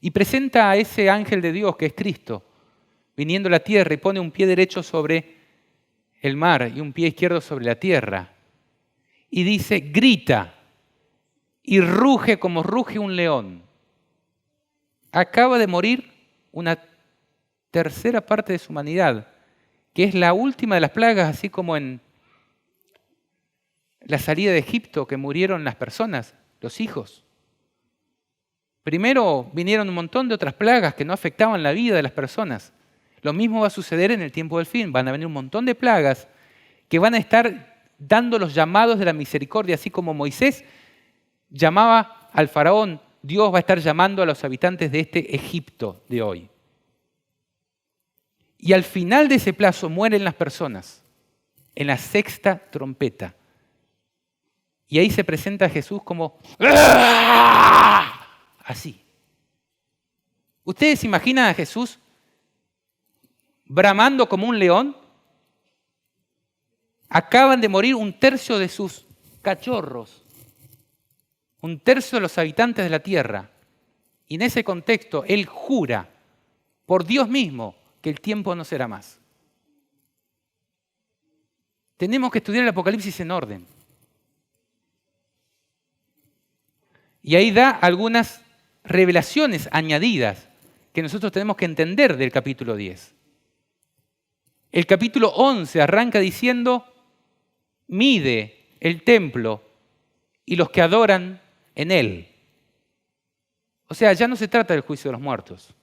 Y presenta a ese ángel de Dios que es Cristo, viniendo a la tierra y pone un pie derecho sobre el mar y un pie izquierdo sobre la tierra. Y dice, grita y ruge como ruge un león. Acaba de morir una tercera parte de su humanidad, que es la última de las plagas, así como en la salida de Egipto, que murieron las personas, los hijos. Primero vinieron un montón de otras plagas que no afectaban la vida de las personas. Lo mismo va a suceder en el tiempo del fin. Van a venir un montón de plagas que van a estar dando los llamados de la misericordia, así como Moisés llamaba al faraón, Dios va a estar llamando a los habitantes de este Egipto de hoy. Y al final de ese plazo mueren las personas, en la 6ª trompeta. Y ahí se presenta a Jesús como así. ¿Ustedes se imaginan a Jesús bramando como un león? Acaban de morir un tercio de sus cachorros, un tercio de los habitantes de la tierra. Y en ese contexto, Él jura por Dios mismo que el tiempo no será más. Tenemos que estudiar el Apocalipsis en orden. Y ahí da algunas revelaciones añadidas que nosotros tenemos que entender del capítulo 10. El capítulo 11 arranca diciendo, mide el templo y los que adoran en él. O sea, ya no se trata del juicio de los muertos,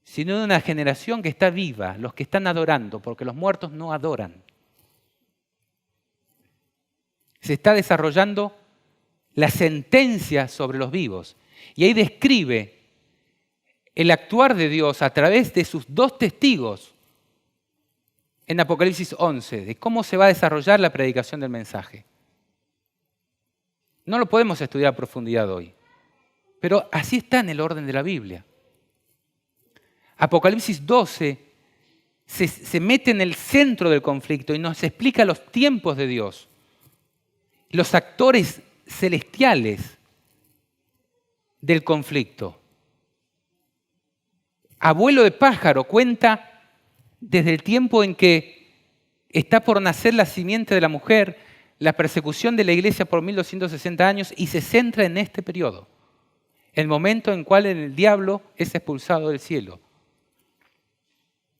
sino de una generación que está viva, los que están adorando, porque los muertos no adoran. Se está desarrollando la sentencia sobre los vivos. Y ahí describe el actuar de Dios a través de sus 2 testigos en Apocalipsis 11, de cómo se va a desarrollar la predicación del mensaje. No lo podemos estudiar a profundidad hoy. Pero así está en el orden de la Biblia. Apocalipsis 12 se mete en el centro del conflicto y nos explica los tiempos de Dios, los actores celestiales del conflicto. Abuelo de pájaro cuenta desde el tiempo en que está por nacer la simiente de la mujer, la persecución de la iglesia por 1260 años, y se centra en este periodo, el momento en el cual el diablo es expulsado del cielo.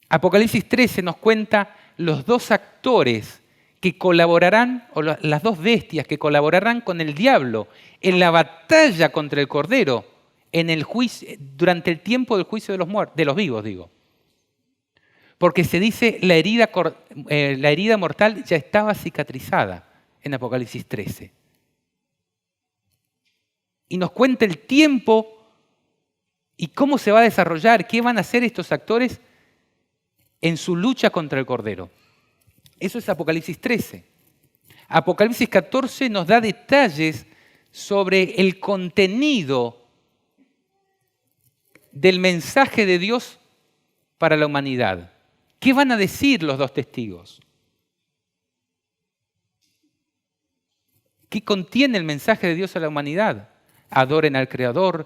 Apocalipsis 13 nos cuenta los dos actores que colaborarán, o las dos bestias que colaborarán con el diablo en la batalla contra el Cordero, en el juicio, durante el tiempo del juicio de los vivos, digo. Porque se dice la herida mortal ya estaba cicatrizada en Apocalipsis 13. Y nos cuenta el tiempo y cómo se va a desarrollar, qué van a hacer estos actores en su lucha contra el Cordero. Eso es Apocalipsis 13. Apocalipsis 14 nos da detalles sobre el contenido del mensaje de Dios para la humanidad. ¿Qué van a decir los dos testigos? ¿Qué contiene el mensaje de Dios a la humanidad? Adoren al Creador,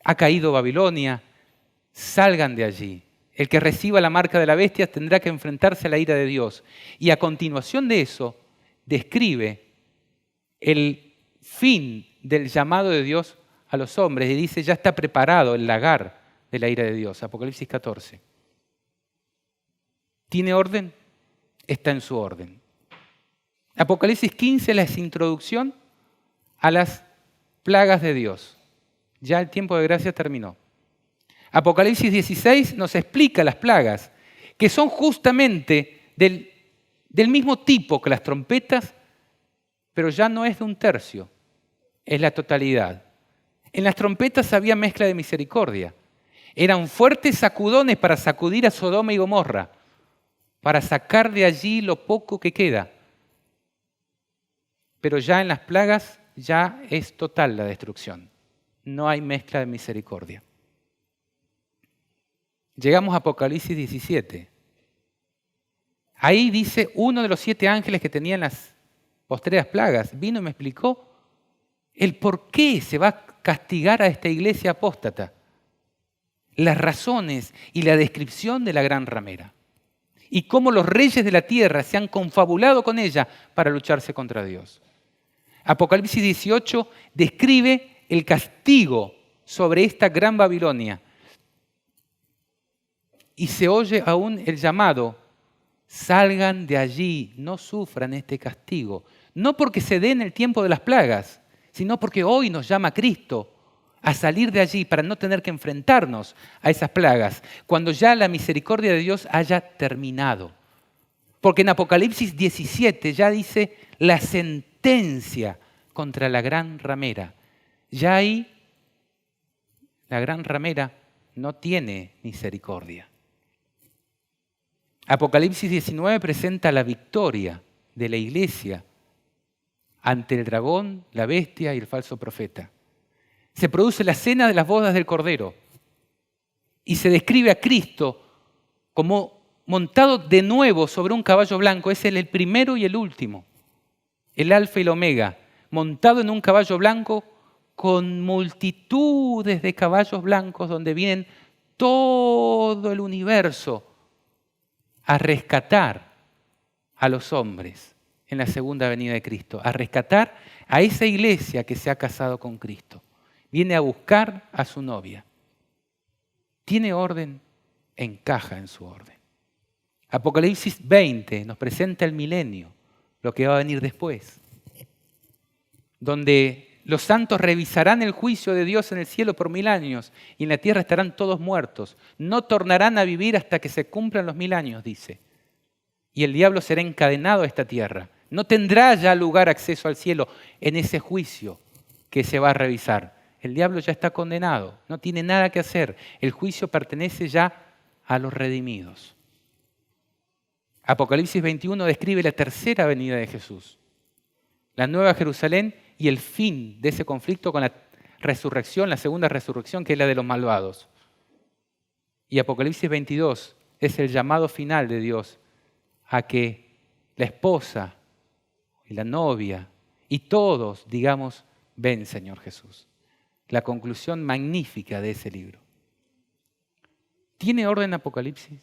ha caído Babilonia, salgan de allí. El que reciba la marca de la bestia tendrá que enfrentarse a la ira de Dios. Y a continuación de eso, describe el fin del llamado de Dios a los hombres y dice, ya está preparado el lagar de la ira de Dios. Apocalipsis 14. ¿Tiene orden? Está en su orden. Apocalipsis 15 es la introducción a las plagas de Dios. Ya el tiempo de gracia terminó. Apocalipsis 16 nos explica las plagas, que son justamente del mismo tipo que las trompetas, pero ya no es de un tercio, es la totalidad. En las trompetas había mezcla de misericordia. Eran fuertes sacudones para sacudir a Sodoma y Gomorra, para sacar de allí lo poco que queda. Pero ya en las plagas ya es total la destrucción. No hay mezcla de misericordia. Llegamos a Apocalipsis 17. Ahí dice uno de los 7 ángeles que tenían las postreras plagas, vino y me explicó el por qué se va a castigar a esta iglesia apóstata, las razones y la descripción de la gran ramera, y cómo los reyes de la tierra se han confabulado con ella para lucharse contra Dios. Apocalipsis 18 describe el castigo sobre esta gran Babilonia. Y se oye aún el llamado, salgan de allí, no sufran este castigo. No porque se dé en el tiempo de las plagas, sino porque hoy nos llama Cristo a salir de allí para no tener que enfrentarnos a esas plagas, cuando ya la misericordia de Dios haya terminado. Porque en Apocalipsis 17 ya dice la sentencia contra la gran ramera. Ya ahí la gran ramera no tiene misericordia. Apocalipsis 19 presenta la victoria de la iglesia ante el dragón, la bestia y el falso profeta. Se produce la cena de las bodas del Cordero y se describe a Cristo como montado de nuevo sobre un caballo blanco. Es el primero y el último, el alfa y el omega, montado en un caballo blanco con multitudes de caballos blancos donde vienen todo el universo a rescatar a los hombres en la segunda venida de Cristo, a rescatar a esa iglesia que se ha casado con Cristo. Viene a buscar a su novia. Tiene orden, encaja en su orden. Apocalipsis 20 nos presenta el milenio, lo que va a venir después, donde los santos revisarán el juicio de Dios en el cielo por 1000 años y en la tierra estarán todos muertos. No tornarán a vivir hasta que se cumplan los 1000 años, dice. Y el diablo será encadenado a esta tierra. No tendrá ya lugar acceso al cielo en ese juicio que se va a revisar. El diablo ya está condenado, no tiene nada que hacer. El juicio pertenece ya a los redimidos. Apocalipsis 21 describe la tercera venida de Jesús. la Nueva Jerusalén y el fin de ese conflicto con la resurrección, la segunda resurrección, que es la de los malvados. Y Apocalipsis 22 es el llamado final de Dios a que la esposa y la novia y todos digamos, ven Señor Jesús. La conclusión magnífica de ese libro. ¿Tiene orden Apocalipsis?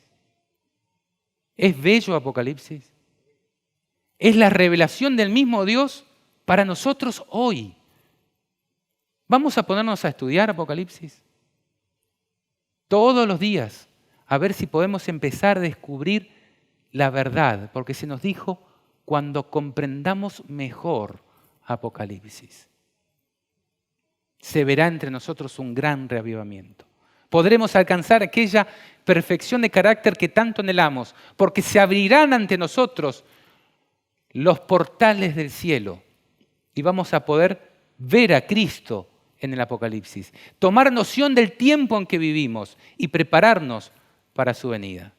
¿Es bello Apocalipsis? Es la revelación del mismo Dios para nosotros hoy. ¿Vamos a ponernos a estudiar Apocalipsis? Todos los días, a ver si podemos empezar a descubrir la verdad, porque se nos dijo cuando comprendamos mejor Apocalipsis. Se verá entre nosotros un gran reavivamiento. Podremos alcanzar aquella perfección de carácter que tanto anhelamos, porque se abrirán ante nosotros los portales del cielo y vamos a poder ver a Cristo en el Apocalipsis, tomar noción del tiempo en que vivimos y prepararnos para su venida.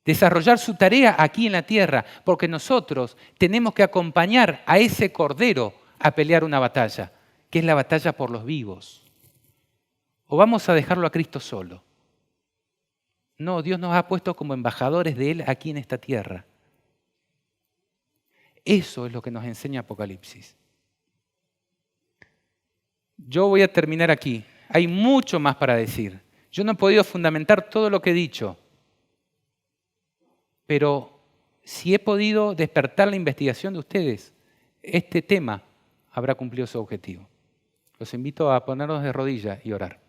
Desarrollar su tarea aquí en la tierra, porque nosotros tenemos que acompañar a ese Cordero a pelear una batalla, que es la batalla por los vivos. ¿O vamos a dejarlo a Cristo solo? No, Dios nos ha puesto como embajadores de Él aquí en esta tierra. Eso es lo que nos enseña Apocalipsis. Yo voy a terminar aquí. Hay mucho más para decir. Yo no he podido fundamentar todo lo que he dicho, pero si he podido despertar la investigación de ustedes, este tema habrá cumplido su objetivo. Los invito a ponernos de rodillas y orar.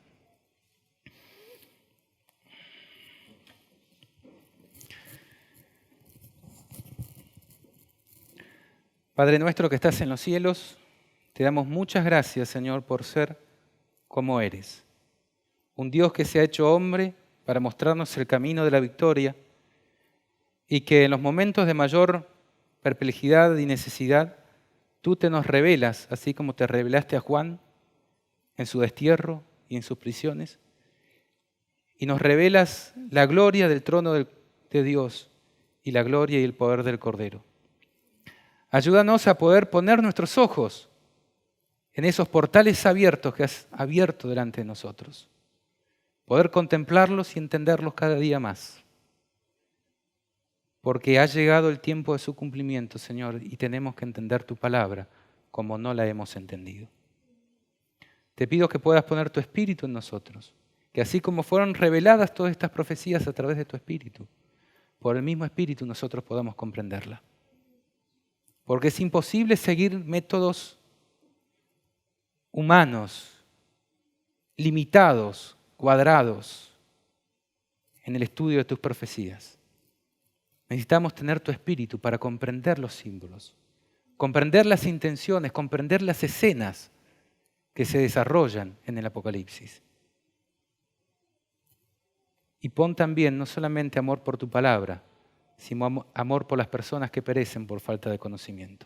Padre nuestro que estás en los cielos, te damos muchas gracias, Señor, por ser como eres. Un Dios que se ha hecho hombre para mostrarnos el camino de la victoria y que en los momentos de mayor perplejidad y necesidad, tú te nos revelas, así como te revelaste a Juan en su destierro y en sus prisiones, y nos revelas la gloria del trono de Dios y la gloria y el poder del Cordero. Ayúdanos a poder poner nuestros ojos en esos portales abiertos que has abierto delante de nosotros. Poder contemplarlos y entenderlos cada día más. Porque ha llegado el tiempo de su cumplimiento, Señor, y tenemos que entender tu palabra como no la hemos entendido. Te pido que puedas poner tu espíritu en nosotros, que así como fueron reveladas todas estas profecías a través de tu espíritu, por el mismo espíritu nosotros podamos comprenderla. Porque es imposible seguir métodos humanos, limitados, cuadrados, en el estudio de tus profecías. Necesitamos tener tu espíritu para comprender los símbolos, comprender las intenciones, comprender las escenas que se desarrollan en el Apocalipsis. Y pon también no solamente amor por tu palabra, sino amor por las personas que perecen por falta de conocimiento.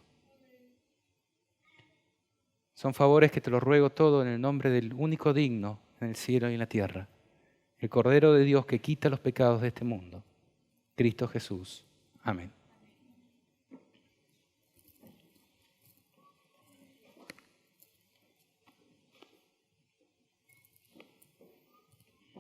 Son favores que te los ruego todo en el nombre del único digno en el cielo y en la tierra, el Cordero de Dios que quita los pecados de este mundo, Cristo Jesús. Amén.